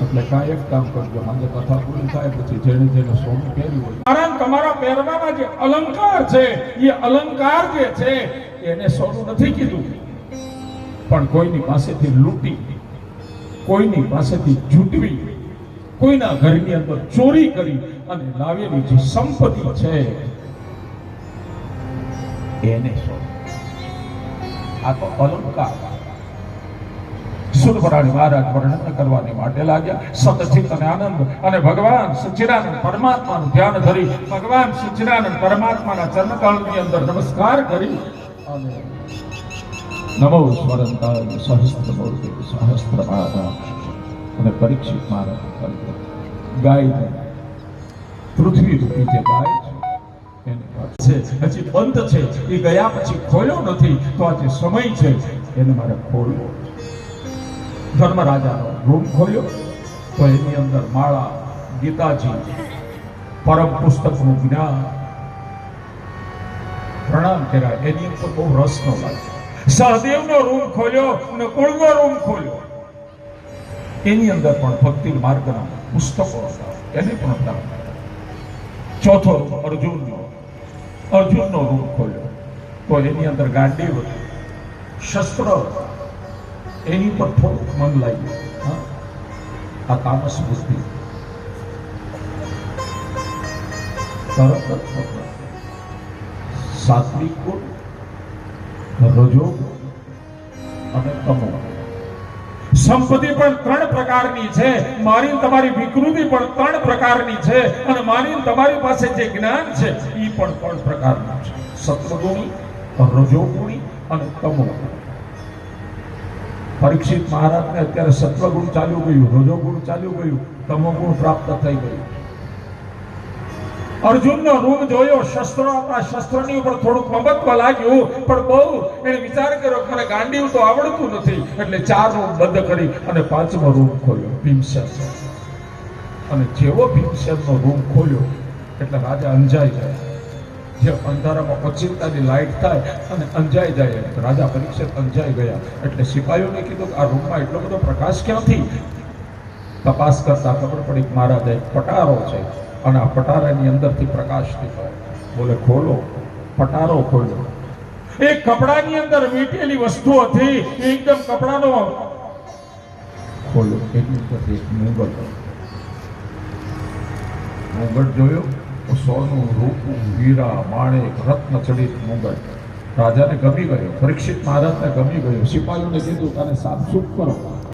એટલે કાંઈ એક કામ કરજો, આજે કથા પૂરી થાય પછી જેને જેને સોનું પહેર્યું હોય, મારા તમારા પહેરવામાં જે અલંકાર છે એ અલંકાર જે છે એને સોનું નથી કીધું, પણ કોઈની પાસેથી લૂંટી, કોઈની પાસેથી જૂટવી, કોઈના ઘરની અંદર ચોરી કરી અને લાવેલી જે સંપત્તિ છે એને સોનું. આ તો અલંકાર. સુરવરાણી મહારાજ વર્ણન કરવાની માટે લાગ્યા. સતચિત્ત અને આનંદ અને ભગવાન સચ્ચિદાનંદ પરમાત્માનું ધ્યાન ધરી ભગવાન સચ્ચિદાનંદ પરમાત્માના ચરણકમળની અંદર નમસ્કાર કરી અને નમો સ્મરંતાય સહસ્ત્રમૂર્તિ સહસ્ત્રપાદા અને પરીક્ષિત મહારાજ ગાય પૃથ્વી રૂપી જે ગાય છે હજી બંધ છે, એ ગયા પછી ખોલ્યો નથી, તો આ જે સમય છે એને મારે ખોલવો. ધર્મરાજાનો રૂમ ખોલ્યો તો એની અંદર માળા, ગીતાજી, પરમ પુસ્તકનું જ્ઞાન, પ્રણામ કર્યા. એની અંદર બહુ રસ નો લાગ્યો. સહદેવનો રૂમ ખોલ્યો, નકુળનો રૂમ ખોલ્યો, એની અંદર પણ ભક્તિ માર્ગના પુસ્તકો હતા, એને પણ હતા. ચોથો અર્જુનનો રૂમ ખોલ્યો તો એની અંદર ગાંડી હતી, શસ્ત્ર, એની પર થોડુંક મન લાગ્યું. આ તામસ બુદ્ધિ તરત સાત્વિક ગુણ, રજો અને તમો. સંપત્તિ પણ 3 પ્રકારની છે, મારી તમારી વિકૃતિ પણ 3 પ્રકારની છે, અને મારી તમારી પાસે જે જ્ઞાન છે એ પણ 3 પ્રકારનું છે. સત્વગુણી, રજોગુણી અને તમોગુણી. પરીક્ષિત મહારાજને અત્યારે સત્વગુણ ચાલ્યું ગયું, રજોગુણ ચાલ્યું ગયું, તમોગુણ પ્રાપ્ત થઈ ગયું. અર્જુનનો રૂમ જોયો, શસ્ત્રો, આપણા શસ્ત્રની ઉપર થોડુંક મમત્વ લાગ્યું, પણ બહુ એને વિચાર કર્યો કે મને ગાંડીવ તો આવડતું નથી, એટલે 4 રૂમ બંધ કરી અને 5મો રૂમ ખોલ્યો, ભીમસેન. અને જેવો ભીમસેનનો રૂમ ખોલ્યો એટલે રાજા અંજાઈ જાય. જે અંધારામાં ઓચિંતાની લાઈટ થાય અને અંજાઈ જાય, રાજા પરીક્ષિત અંજાઈ ગયા. એટલે સિપાહીઓને કીધું કે આ રૂમમાં એટલો બધો પ્રકાશ ક્યાંથી? તપાસ કરતા ખબર પડી કે મહારાજ એક પટારો છે અને આ પટારાની અંદરથી પ્રકાશ નીકળે. બોલે ખોલો. પટારો ખોલ્યો. એક કપડાની અંદર વીંટેલી વસ્તુ હતી, એકદમ કપડાનો ખોલ્યો, એની ઉપર એક મુગટ જોયો. સોનું, રૂપું, હીરા, માણેક, રત્ન ચડિત મુગટ રાજાને ગમી ગયો, પરીક્ષિત મહારાજને ગમી ગયો. સિપાહીઓને કીધું આને સાફસૂફ કરો.